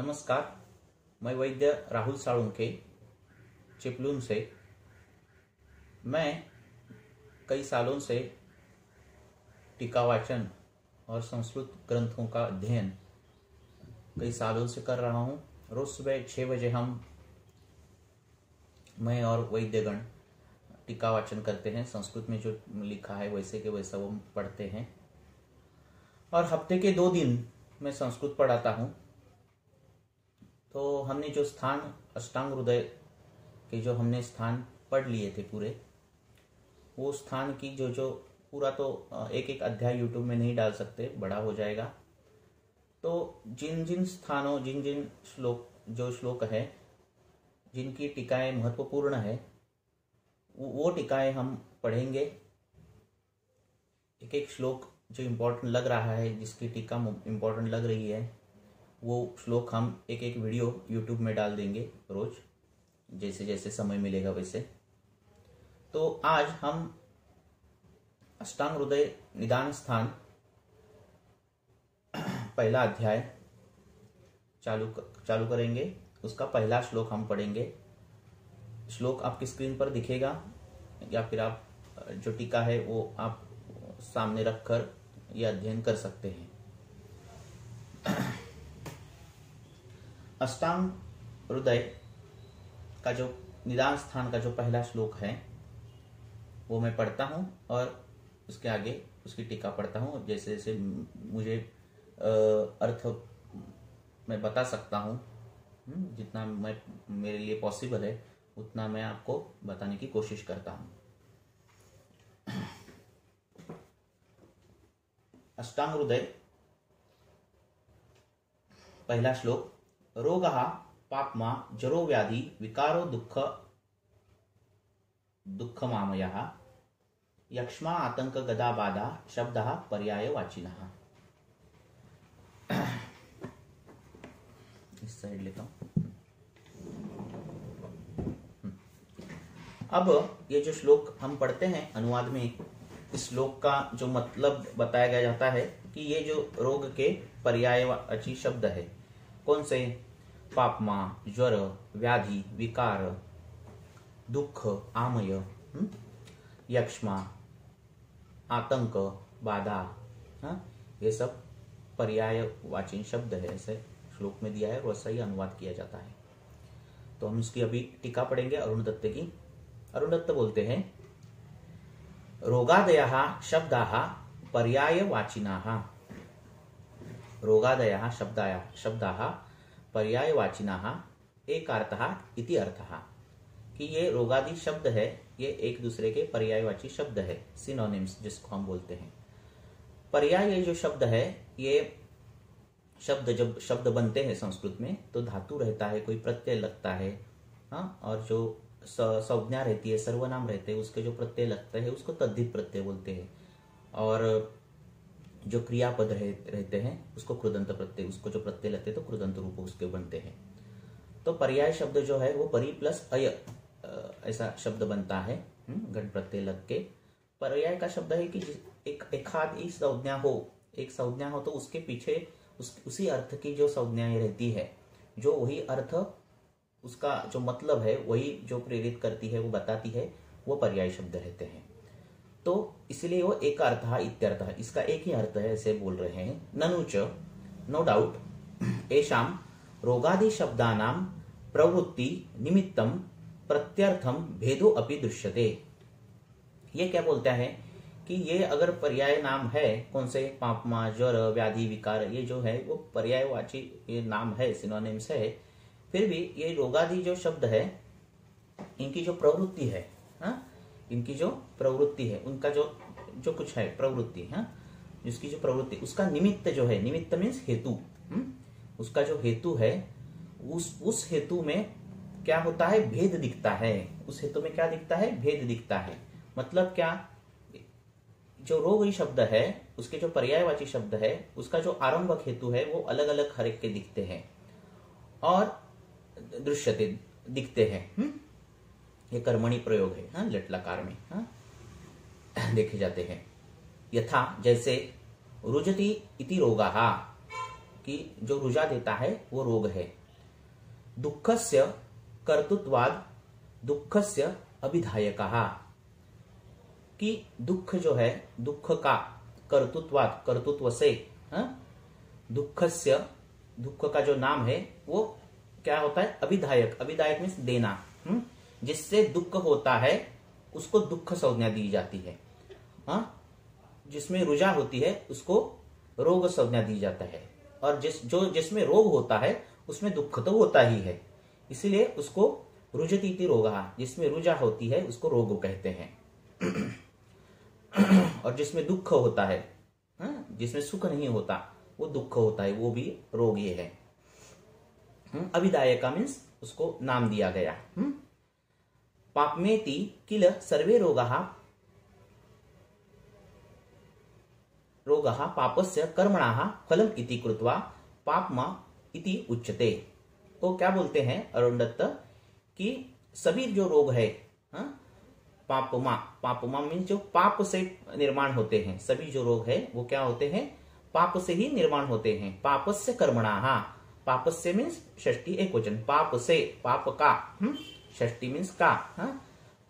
नमस्कार, मैं वैद्य राहुल साळुंखे चिपलून से। मैं कई सालों से टीका वाचन और संस्कृत ग्रंथों का अध्ययन कई सालों से कर रहा हूँ। रोज सुबह 6 बजे मैं और वैद्यगण टीका वाचन करते हैं। संस्कृत में जो लिखा है वैसे के वैसा वो पढ़ते हैं और हफ्ते के 2 दिन मैं संस्कृत पढ़ाता हूँ। तो हमने जो स्थान अष्टांग हृदय के जो हमने स्थान पढ़ लिए थे पूरे, वो स्थान की जो पूरा तो एक एक अध्याय यूट्यूब में नहीं डाल सकते, बड़ा हो जाएगा। तो जिन जिन स्थानों जिन श्लोक है जिनकी टीकाएं महत्वपूर्ण है वो टीकाएं हम पढ़ेंगे। एक एक श्लोक जो इम्पोर्टेंट लग रहा है, जिसकी टीका इम्पोर्टेंट लग रही है, वो श्लोक हम एक एक वीडियो यूट्यूब में डाल देंगे रोज, जैसे जैसे समय मिलेगा वैसे। तो आज हम अष्टांग हृदय निदान स्थान पहला अध्याय चालू करेंगे। उसका पहला श्लोक हम पढ़ेंगे। श्लोक आपकी स्क्रीन पर दिखेगा या फिर आप जो टीका है वो आप सामने रखकर यह अध्ययन कर सकते हैं। अष्टांग हृदय का जो निदान स्थान का जो पहला श्लोक है वो मैं पढ़ता हूँ और उसके आगे उसकी टीका पढ़ता हूँ। जैसे जैसे मुझे अर्थ मैं बता सकता हूँ, जितना मेरे लिए पॉसिबल है उतना मैं आपको बताने की कोशिश करता हूँ। अष्टांग हृदय पहला श्लोक। रोगः पाप्मा जरो व्याधि विकारो दुःखमामयः यक्ष्मा आतंक गदा बाधा शब्दः पर्यायवाचिनः। इस साइड लेता हूं। अब ये जो श्लोक हम पढ़ते हैं अनुवाद में, इस श्लोक का जो मतलब बताया जाता है कि ये जो रोग के पर्यायवाची शब्द है, कौन से? पापमा, ज्वर, व्याधि, विकार, दुख, आमय, यक्ष्मा, आतंक, बाधा, ये सब पर्यायवाची शब्द है। ऐसे श्लोक में दिया है, वैसा ही अनुवाद किया जाता है। तो हम इसकी अभी टीका पढ़ेंगे अरुण दत्त की। अरुण दत्त बोलते हैं, रोगादयः शब्दाः पर्यायवाचिनः। रोगादयः शब्दाः पर्यायवाचिनः एकार्थः इति अर्थः। कि ये रोगादि शब्द है, ये एक दूसरे के पर्यायवाची शब्द है, सिनोनिम्स जिसको हम बोलते हैं। पर्याय ये जो शब्द है, ये शब्द जब शब्द बनते हैं संस्कृत में तो धातु रहता है, कोई प्रत्यय लगता है, और जो संज्ञा रहती है, सर्वनाम रहते हैं, उसके जो प्रत्यय लगते हैं उसको तद्धित प्रत्यय बोलते हैं। और जो क्रियापद रहते हैं उसको कृदंत प्रत्यय, उसको जो प्रत्यय लगते हैं तो कृदंत रूप उसके बनते हैं। तो पर्याय शब्द जो है वो परि प्लस अय ऐसा शब्द बनता है, गण प्रत्यय लग के। पर्याय का शब्द है कि एक संज्ञा हो तो उसके पीछे उसी अर्थ की जो संज्ञाएं रहती है, जो वही अर्थ उसका जो मतलब है वही जो प्रेरित करती है, वो बताती है, वो पर्याय शब्द रहते हैं। तो इसलिए वो एक अर्थ इत्यर्थः, इसका एक ही अर्थ है, ऐसे बोल रहे हैं। ननुच नो डाउट एषाम रोगादि शब्दानां प्रवृत्ति निमित्तम प्रत्यर्थम भेदो अपि दृश्यते। ये क्या बोलता है कि ये अगर पर्याय नाम है, कौन से? पापमा, ज्वर, व्याधि, विकार, ये जो है वो पर्यायवाची ये नाम है, सिनोनिम्स है। फिर भी ये रोगादि जो शब्द है, इनकी जो प्रवृत्ति है, इनकी जो प्रवृत्ति है, उनका जो कुछ है प्रवृत्ति, जिसकी जो प्रवृत्ति, उसका निमित्त जो है, निमित्त मीन्स हेतु, उसका जो हेतु है, उस हेतु में क्या होता है? भेद दिखता है। उस हेतु में क्या दिखता है? भेद दिखता है। मतलब क्या? जो रोग शब्द है उसके जो पर्यायवाची शब्द है, उसका जो आरंभक हेतु है वो अलग अलग हर एक के दिखते हैं और दृश्यते दिखते हैं। ये कर्मणि प्रयोग है, लट लकार में देखे जाते हैं। यथा जैसे रुजति इति रोगाः, कि जो रुझा देता है वो रोग है। दुःखस्य कर्तृत्वाद दुःखस्य अभिधायकः, कि दुख जो है, दुख का कर्तृत्वाद, कर्तृत्व से, दुःखस्य, दुख का जो नाम है वो क्या होता है, अभिधायक। अभिधायक मीन्स देना, जिससे दुख होता है उसको दुख संज्ञा दी जाती है। जिसमें रुजा होती है उसको रोग संज्ञा दी जाता है, और जिसमें रोग होता है उसमें दुख तो होता ही है, इसीलिए उसको रुजतीति रोगा, जिसमें रुजा होती है उसको रोग कहते हैं। और जिसमें दुख होता है, जिसमें सुख नहीं होता वो दुख होता है, वो भी रोग ये है। अभिदायका मीन्स उसको नाम दिया गया। पापमेति किल सर्वे रोगाः पापस्य कर्मणाः फलम इति कृत्वा पापमा इति उच्यते। तो क्या बोलते हैं अरुण दत्त कि सभी जो रोग है, पापमा मीन्स जो पाप से निर्माण होते हैं, सभी जो रोग है वो क्या होते हैं, पाप से ही निर्माण होते हैं। पापस्य कर्मणाः, पापस्य मीन्स षष्ठी एक वचन, पाप से, पाप का, षष्ठी मीन्स का,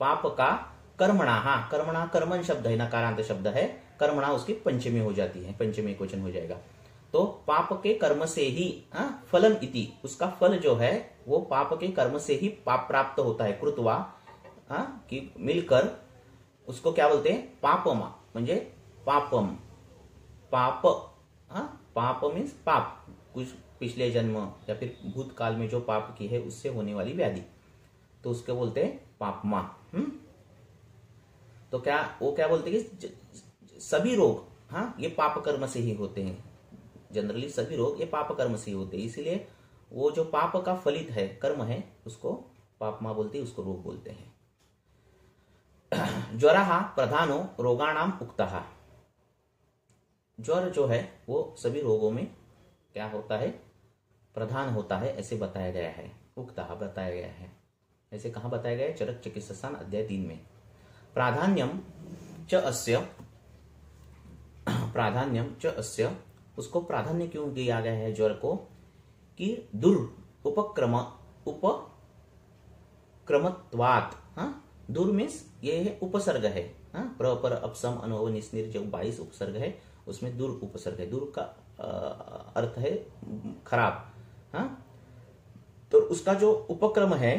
पाप का, कर्मणाः, कर्मणा कर्मण शब्द है, नकारांत शब्द है, कर्मणा उसकी पंचमी हो जाती है, पंचमी एक वचन हो जाएगा। तो पाप के कर्म से ही फलम इति, उसका फल जो है वो पाप के कर्म से ही पाप प्राप्त होता है। कृत्वा कि मिलकर उसको क्या बोलते हैं, पापमा, म्हणजे पापम, पाप, पाप मीन्स पाप, कुछ पिछले जन्म या फिर भूतकाल में जो पाप की है उससे होने वाली व्याधि, तो उसके बोलते हैं पापमा। तो क्या वो क्या बोलते हैं कि सभी रोग ये पाप कर्म से ही होते हैं। जनरली सभी रोग ये पाप कर्म से ही होते हैं, इसीलिए वो जो पाप का फलित है, कर्म है, उसको पापमा बोलते हैं, उसको रोग बोलते हैं। ज्वरः प्रधानो रोगाणाम उक्तः, ज्वर जो है वो सभी रोगों में क्या होता है, प्रधान होता है, ऐसे बताया गया है। उक्तः बताया गया है, ऐसे कहाँ बताया गया है, चरक चिकित्सास्थान अध्याय 3 में। प्राधान्यम च अस्य, प्राधान्यम च अस्य, उसको प्राधान्य क्यों दिया गया है ज्वर को, कि उपक्रमत्वात्, दूर मीन्स ये है उपसर्ग है, प्र पर अपसम अनुभव निस्निर जो 22 उपसर्ग है उसमें दूर उपसर्ग है। दूर का अर्थ है खराब, तो उसका जो उपक्रम है,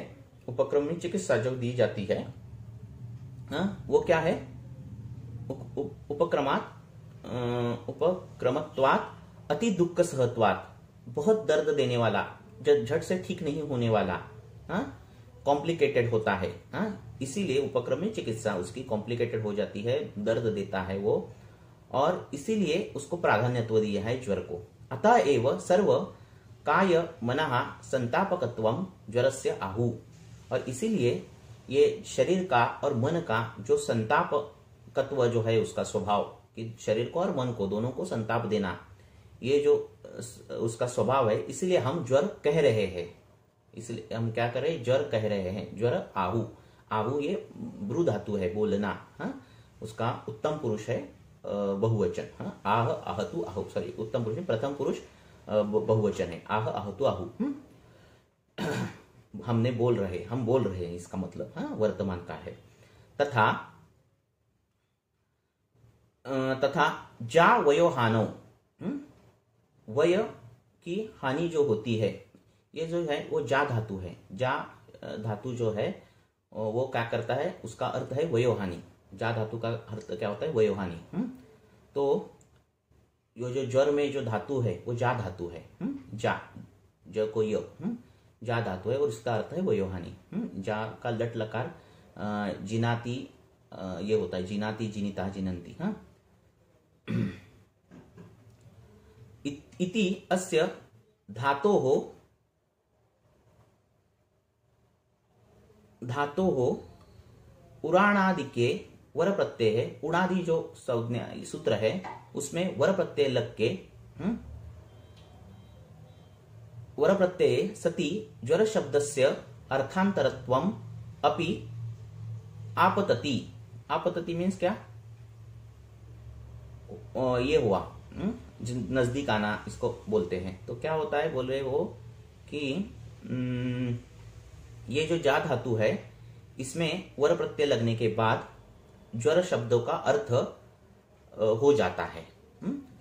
उपक्रम में चिकित्सा जो दी जाती है, वो क्या है, उपक्रमत्वात् अति दुख सहत्वात्, बहुत दर्द देने वाला, झट से ठीक नहीं होने वाला, कॉम्प्लिकेटेड होता है, इसीलिए उपक्रम में चिकित्सा उसकी कॉम्प्लिकेटेड हो जाती है, दर्द देता है वो, और इसीलिए उसको प्राधान्यत्व दिया है ज्वर को। अतः एव सर्व काय मनः संतापकत्वम ज्वरस्य आहु, और इसीलिए ये शरीर का और मन का जो संतापकत्व जो है उसका स्वभाव, कि शरीर को और मन को दोनों को संताप देना, ये जो उसका स्वभाव है, इसलिए हम ज्वर कह रहे हैं, इसलिए हम क्या कर रहे हैं, ज्वर कह रहे हैं। ज्वर आहु, आहु ये ब्रू धातु है, बोलना, उसका उत्तम पुरुष है बहुवचन, आह आहतु आहु, सॉरी उत्तम पुरुष प्रथम पुरुष बहुवचन है, आह आहतु आहु, हमने बोल रहे, हम बोल रहे हैं, इसका मतलब वर्तमान का है। तथा जा वयो हानो, वय की हानि जो होती है, ये जो है वो जा धातु है, जा धातु जो है वो क्या करता है, उसका अर्थ है वयोहानि, जा धातु का अर्थ क्या होता है, वयोहानि। तो ये जो ज्वर में जो धातु है वो जा धातु है, जा ज को य, जा धातु है और इसका अर्थ है वयोहानि। जा का लट लकार जिनाती ये होता है, जिनाती जिनिता जिनंती। इति अस्य धातोः उराणादिके वर प्रत्यय है, उणादि जो संज्ञा सूत्र है उसमें वर प्रत्यय लग के वर प्रत्यय सति ज्वर शब्दस्य अर्थांतरत्वम अपि आपतति। आपतति मीन्स क्या, ये हुआ नजदीक आना इसको बोलते हैं। तो क्या होता है, बोल रहे वो कि ये जो जा धातु है इसमें वर प्रत्यय लगने के बाद ज्वर शब्दों का अर्थ हो जाता है।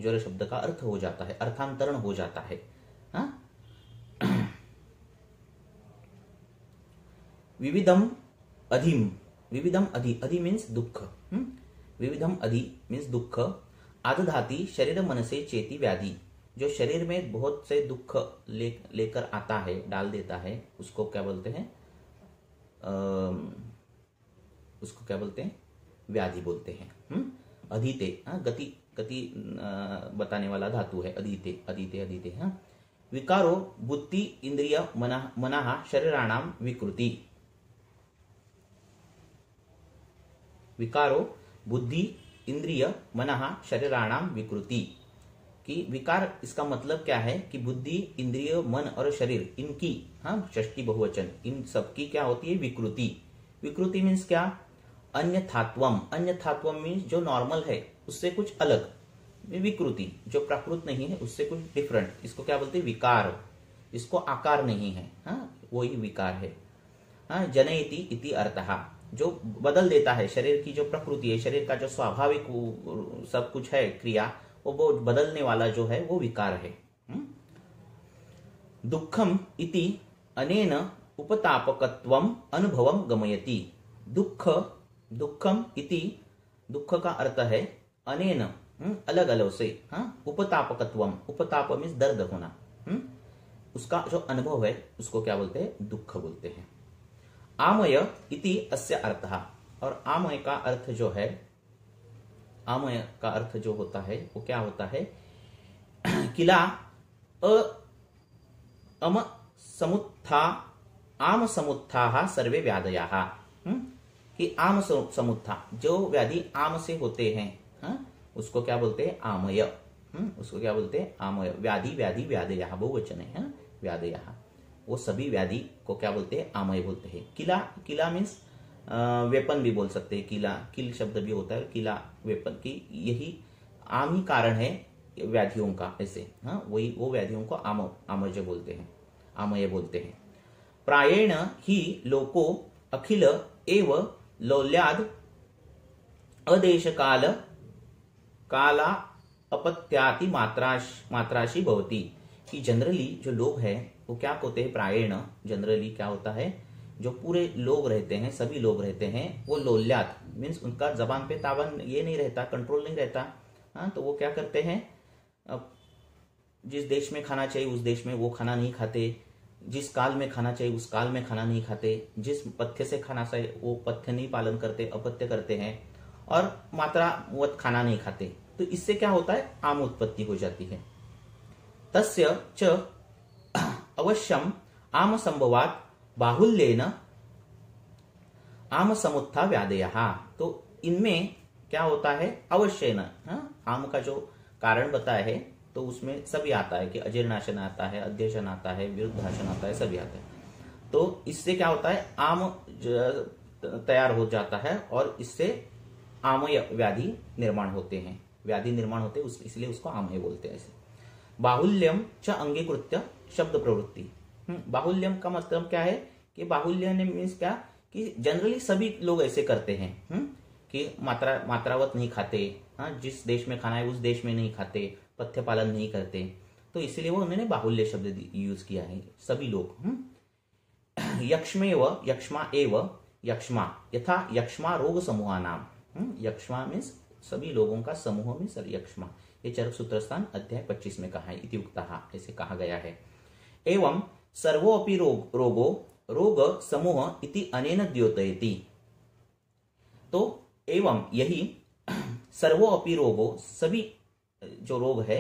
ज्वर शब्द का अर्थ हो जाता है, अर्थांतरण हो जाता है। हाँ? विविधम अधिम, विविधम अधि मीन्स दुख। विविधम अधि मीन्स दुख। आदधाति शरीर मन से चेती व्याधि, जो शरीर में बहुत से दुख लेकर आता है, डाल देता है, उसको क्या बोलते हैं? उसको क्या बोलते हैं? व्याधि बोलते हैं। अधीते, गति गति बताने वाला धातु है अधीते, अधीते अधीते। विकारो बुद्धि इंद्रिय मना शरीराणाम विकृति। विकारो बुद्धि इंद्रिय मनः शरीराणाम विकृति। कि विकार इसका मतलब क्या है कि बुद्धि इंद्रिय मन और शरीर इनकी, षष्ठी बहुवचन, इन सबकी क्या होती है? विकृति। विकृति मीन्स क्या? अन्यथात्वम। अन्यथात्वम मीन्स जो नॉर्मल है उससे कुछ अलग, विकृति जो प्राकृत नहीं है उससे कुछ डिफरेंट, इसको क्या बोलते हैं? विकार। इसको आकार नहीं है, वही विकार है। जनयति इति अर्थः, जो बदल देता है शरीर की जो प्रकृति है, शरीर का जो स्वाभाविक सब कुछ है क्रिया, वो बदलने वाला जो है वो विकार है। दुखम इति अनेन उपतापकत्वम अनुभवम गमयति। दुख, दुखम इति, दुख का अर्थ है अनेन, अलग अलग से। उपतापकत्वम, उपताप मीन्स दर्द होना, उसका जो अनुभव है उसको क्या बोलते हैं? दुख बोलते हैं। आमय इति अस्य अर्थः, और आमय का अर्थ जो है, आमय का अर्थ जो होता है वो क्या होता है? किला अम समुत्था आम समुत्था सर्वे व्याधयाः, कि आम समुत्था, जो व्याधि आम से होते हैं, उसको क्या बोलते हैं? आमय। उसको क्या बोलते हैं? आमय। व्याधि व्याधि व्याधयाः बहुवचन है, व्याधयाः, वो सभी व्याधि को क्या बोलते हैं? आमय बोलते हैं। किला, किला मीन्स वेपन भी बोल सकते हैं, किला, किल शब्द भी होता है, किला वेपन की, यही आम ही कारण है व्याधियों का, ऐसे। वही वो व्याधियों को आमय बोलते हैं, आमय बोलते हैं। प्रायेण ही लोको अखिल एव लौल्याद अदेश काल काला अपत्याति मात्राशी भवति, कि जनरली जो लोग हैं वो क्या होते हैं? प्रायेण, जनरली क्या होता है? जो पूरे लोग रहते हैं, सभी लोग रहते हैं, वो लोल्यात मीन्स उनका जबान पे ताबन ये नहीं रहता, कंट्रोल नहीं रहता। तो वो क्या करते हैं? जिस देश में खाना चाहिए उस देश में वो खाना नहीं खाते, जिस काल में खाना चाहिए उस काल में खाना नहीं खाते, जिस पथ्य से खाना चाहिए वो पथ्य नहीं पालन करते, अपथ्य करते हैं, और मात्रावत खाना नहीं खाते। तो इससे क्या होता है? आम उत्पत्ति हो जाती है। तस्य च अवश्यम आम संभवात बाहुल्येन आम समुत्था व्याधयः। तो इनमें क्या होता है? अवश्य न, आम का जो कारण बताया है तो उसमें सभी आता है कि अजीर्णाशन आता है, अध्यशन आता है, विरुद्धाशन आता है, सभी आता है। तो इससे क्या होता है? आम तैयार हो जाता है और इससे आमय व्याधि निर्माण होते हैं, व्याधि निर्माण होते हैं, इसलिए उसको आमय बोलते हैं। ऐसे बाहुल्यम च अंगीकृत्य शब्द प्रवृत्ति। बाहुल्यम का मतलब क्या है? कि बाहुल्य ने मीन्स क्या? कि जनरली सभी लोग ऐसे करते हैं, कि मात्रावत नहीं खाते, जिस देश में खाना है उस देश में नहीं खाते, पथ्य पालन नहीं करते, तो इसलिए वो उन्होंने बाहुल्य शब्द यूज किया है, सभी लोग। यक्ष्मेव यक्ष्मा एव यक्ष्मा यथा यक्ष्मा रोग समूहा नाम। यक्ष्मा मीन्स सभी लोगों का समूह में सर यक्ष्मा, ये चरक सूत्रस्थान अध्याय 25 में कहा है, इत्युक्तः ऐसे कहा गया है। एवं सर्वोपि रोगो रोग समूह इति अनेन द्योतयति। तो एवं यही सर्वोपि रोगो, सभी जो रोग है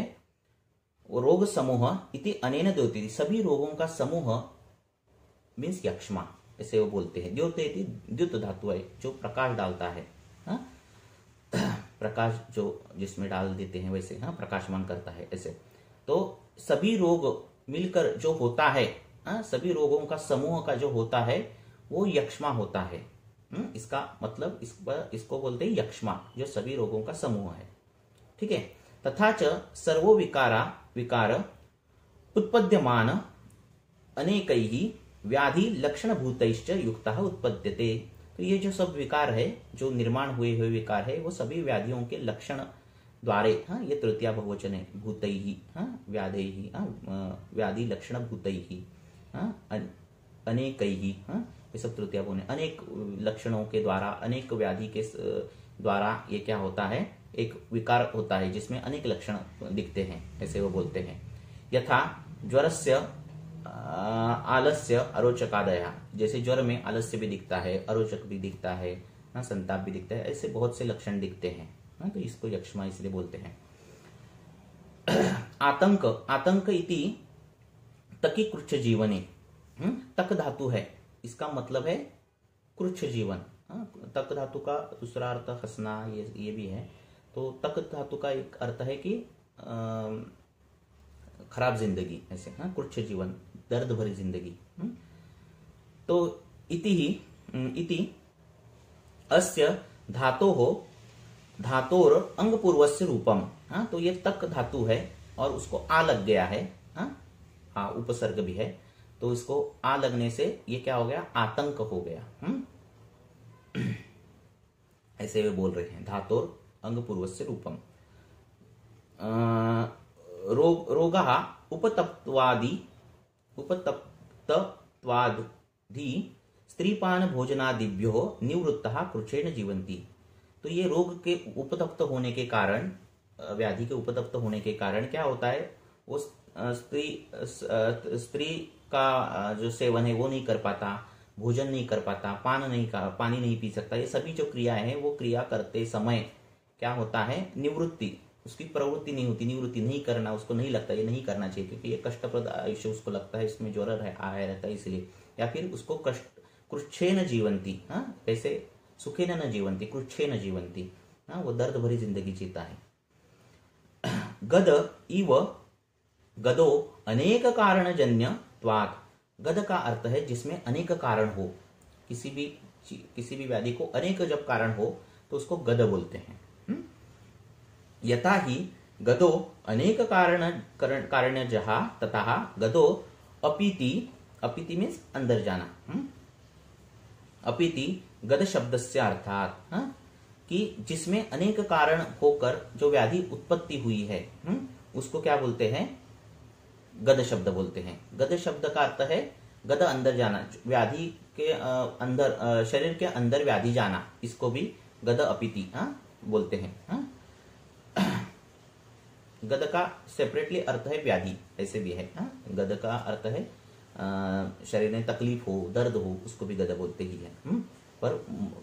वो रोग समूह इति अनेन द्योतयति, सभी रोगों का समूह मीन्स यक्ष्मा, ऐसे वो बोलते हैं। द्योतयति द्युत धातु है जो प्रकाश डालता है, प्रकाश जो जिसमें डाल देते हैं वैसे, प्रकाशमान करता है ऐसे। तो सभी रोग मिलकर जो होता है, सभी रोगों का समूह का जो होता है वो यक्ष्मा होता है। इसका मतलब इसको बोलते हैं यक्ष्मा, जो सभी रोगों का समूह है। ठीक है। तथा च सर्वो विकार उत्पद्यमान अनेकैः व्याधि लक्षण भूतैश्च युक्तः उत्पद्यते। तो ये जो सब विकार है, जो निर्माण हुए हुए विकार है, वो सभी व्याधियों के लक्षण द्वारे, हाँ, ये तृतीया बहुवचन है, भूतैः, हाँ, व्याधैः, हाँ, व्याधि लक्षण भूतैः, हाँ, अनेकैः, हाँ, ये सब तृतीया बहुवचन, अनेक लक्षणों के द्वारा, अनेक व्याधि के द्वारा ये क्या होता है, एक विकार होता है जिसमें अनेक लक्षण दिखते हैं, ऐसे वो बोलते हैं। यथा ज्वरस्य आलस्य अरोचकादया, जैसे ज्वर में आलस्य भी दिखता है, अरोचक भी दिखता है, संताप भी दिखता है, ऐसे बहुत से लक्षण दिखते हैं, तो इसको यक्ष्मा इसलिए बोलते हैं। आतंक इति तकी कृच्छ जीवने, तक धातु है, इसका मतलब है कृच्छ जीवन। तक धातु का दूसरा अर्थ हंसना, ये भी है। तो तक धातु का एक अर्थ है कि खराब जिंदगी, ऐसे, कृच्छ जीवन, दर्द भरी जिंदगी। तो इति अस्य धातोर अंग पूर्वस्य रूपम, तो ये तक धातु है और उसको आ लग गया है, उपसर्ग भी है, तो इसको आ लगने से ये क्या हो गया, आतंक हो गया। ऐसे वे बोल रहे हैं, धातोर अंग पूर्वस्य रूपम। रोगः उपतप्तवादि स्त्रीपान भोजनादिभ्यो निवृत्तः कृच्छेन जीवन्ति। तो ये रोग के उपतप्त होने के कारण, व्याधि के उपतप्त होने के कारण क्या होता है, वो स्त्री का जो सेवन है वो नहीं कर पाता, भोजन नहीं कर पाता, पानी नहीं पी सकता। ये सभी जो क्रियाएं हैं वो क्रिया करते समय क्या होता है, निवृत्ति, उसकी प्रवृत्ति नहीं होती, निवृत्ति नहीं करना, उसको नहीं लगता ये नहीं करना चाहिए, क्योंकि ये कष्टप्रद आयुष्य उसको लगता है, इसमें ज्वर आया रहता है इसलिए, या फिर उसको कृच्छेन जीवंती, ऐसे सुखेन न जीवंती, कृच्छेन जीवंती, वो दर्द भरी जिंदगी जीता है। गद इव गदो अनेक कारण जन्य त्वात्, गद का अर्थ है जिसमें अनेक कारण हो, किसी भी व्याधि को अनेक जब कारण हो तो उसको गद बोलते हैं। यथा ही गदो अनेक कारणजः तथा गदो अपीति मीन्स अंदर जाना, अपीति गद शब्द से अर्थात, कि जिसमें अनेक कारण होकर जो व्याधि उत्पत्ति हुई है, उसको क्या बोलते हैं, गद शब्द बोलते हैं। गद शब्द का अर्थ है गद अंदर जाना, व्याधि के अंदर, शरीर के अंदर व्याधि जाना, इसको भी गद अपीति बोलते हैं। गद का सेपरेटली अर्थ है व्याधि, ऐसे भी है। गद का अर्थ है शरीर में तकलीफ हो, दर्द हो, उसको भी गद बोलते ही है। पर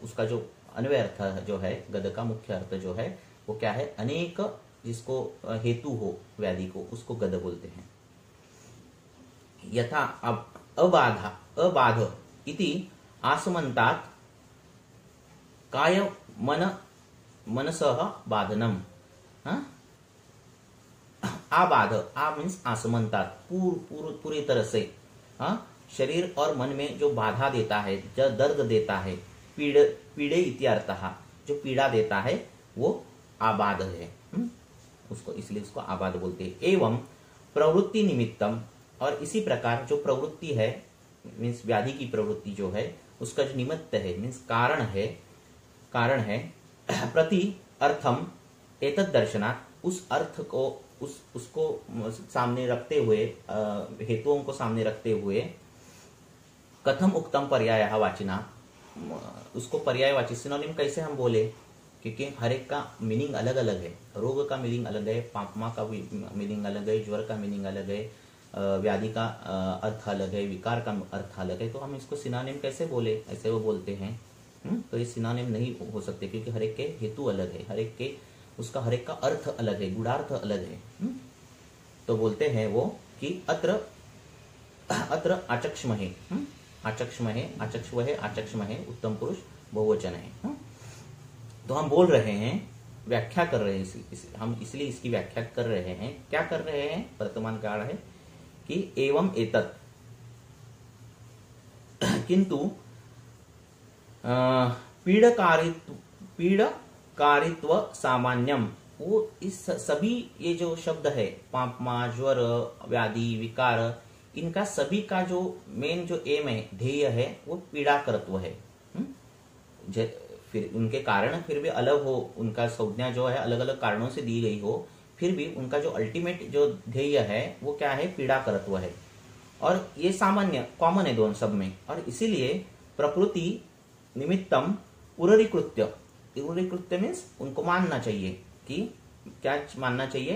उसका जो अन्वय अर्थ जो है, गद का मुख्य अर्थ जो है वो क्या है, अनेक जिसको हेतु हो व्याधि को, उसको गद बोलते हैं। यथा अबाध इति आसमन्तात् काय मनसः बाधनम, आबाध, आ मीन्स आसमन्तात्, पूरी तरह से, शरीर और मन में जो बाधा देता है, जो दर्द देता है, पीड़े इत्यर्थः, जो पीड़ा देता है वो आबाध है, उसको इसलिए उसको आबाध बोलते हैं। एवं प्रवृत्ति निमित्तम, और इसी प्रकार जो प्रवृत्ति है, मीन्स व्याधि की प्रवृत्ति जो है, उसका जो निमित्त है मीन्स कारण है, प्रति अर्थम एतद् दर्शनात्, उस अर्थ को उसको सामने रखते हुए, हेतुओं को सामने रखते हुए, कथम उक्तम पर्यायः वाचिना, उसको पर्यायवाची सिनोनिम कैसे हम बोले, क्योंकि हर एक का मीनिंग अलग अलग है। रोग का मीनिंग अलग है, पापमा का मीनिंग अलग है, ज्वर का मीनिंग अलग है, व्याधि का अर्थ अलग है, विकार का अर्थ अलग है, तो हम इसको सिनोनिम कैसे बोले, ऐसे वो बोलते हैं। तो ये सिनोनिम नहीं हो सकते, क्योंकि हर एक के हेतु अलग है, हर एक का अर्थ अलग है, गुणार्थ अलग है। तो बोलते हैं वो कि अत्र आचक्ष्महे, आचक्ष्महे उत्तम पुरुष बहुवचन है। तो हम बोल रहे हैं, व्याख्या कर रहे हैं, हम इसलिए इसकी व्याख्या कर रहे हैं। क्या कर रहे हैं, वर्तमान काल है कि एवं एतत्, किंतु पीडकारित्व सामान्यम वो इस सभी ये जो शब्द है पापमा, ज्वर, व्याधि, विकार, इनका सभी का जो मेन जो एम है, ध्येय है, वो पीड़ाकरत्व है। फिर उनके कारण फिर भी अलग हो, उनका संज्ञा जो है अलग अलग कारणों से दी गई हो, फिर भी उनका जो अल्टीमेट जो ध्येय है वो क्या है, पीड़ाकरत्व है। और ये सामान्य कॉमन है दोनों सब में। और इसीलिए प्रकृति निमित्तम उररीकृत्य, उररीकृत्य मीन्स उनको मानना चाहिए कि क्या मानना चाहिए,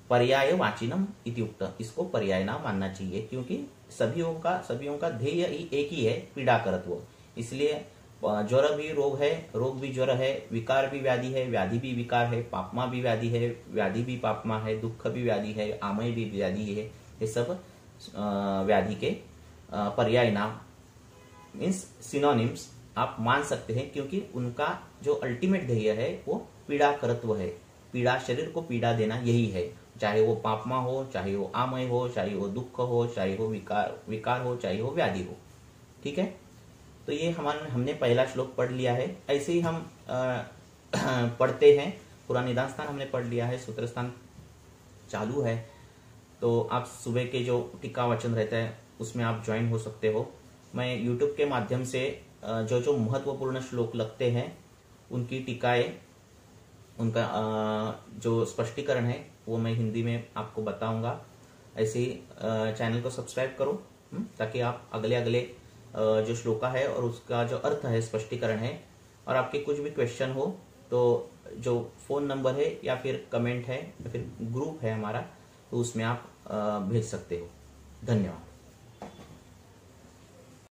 पर्याय वाचिनम इति उक्त, इसको पर्याय नाम मानना चाहिए, क्योंकि सभीयों का ध्येय ही एक ही है, पीड़ाकरत्व। इसलिए ज्वर भी रोग है, रोग भी ज्वर है, विकार भी व्याधि है, व्याधि भी विकार है, पापमा भी व्याधि है, व्याधि भी पापमा है, दुख भी व्याधि है, आमय भी व्याधि है। ये सब व्याधि के पर्याय नाम मीन्स सिनोनिम्स आप मान सकते हैं, क्योंकि उनका जो अल्टीमेट ध्येय है वो पीड़ाकरत्व है। पीड़ा, शरीर को पीड़ा देना यही है, चाहे वो पापमा हो, चाहे वो आमय हो, चाहे वो दुख हो, चाहे वो विकार हो, चाहे वो व्याधि हो। ठीक है, तो ये हमने पहला श्लोक पढ़ लिया है। ऐसे ही हम पढ़ते हैं, पूरा निदान स्थान हमने पढ़ लिया है, सूत्र स्थान चालू है। तो आप सुबह के जो टीका वचन रहता है उसमें आप ज्वाइन हो सकते हो। मैं यूट्यूब के माध्यम से जो जो महत्वपूर्ण श्लोक लगते हैं उनकी टीकाएं, उनका जो स्पष्टीकरण है वो मैं हिंदी में आपको बताऊंगा। ऐसे ही चैनल को सब्सक्राइब करो, ताकि आप अगले जो श्लोका है और उसका जो अर्थ है, स्पष्टीकरण है, और आपके कुछ भी क्वेश्चन हो तो जो फोन नंबर है या फिर कमेंट है या फिर ग्रुप है हमारा, तो उसमें आप भेज सकते हो। धन्यवाद।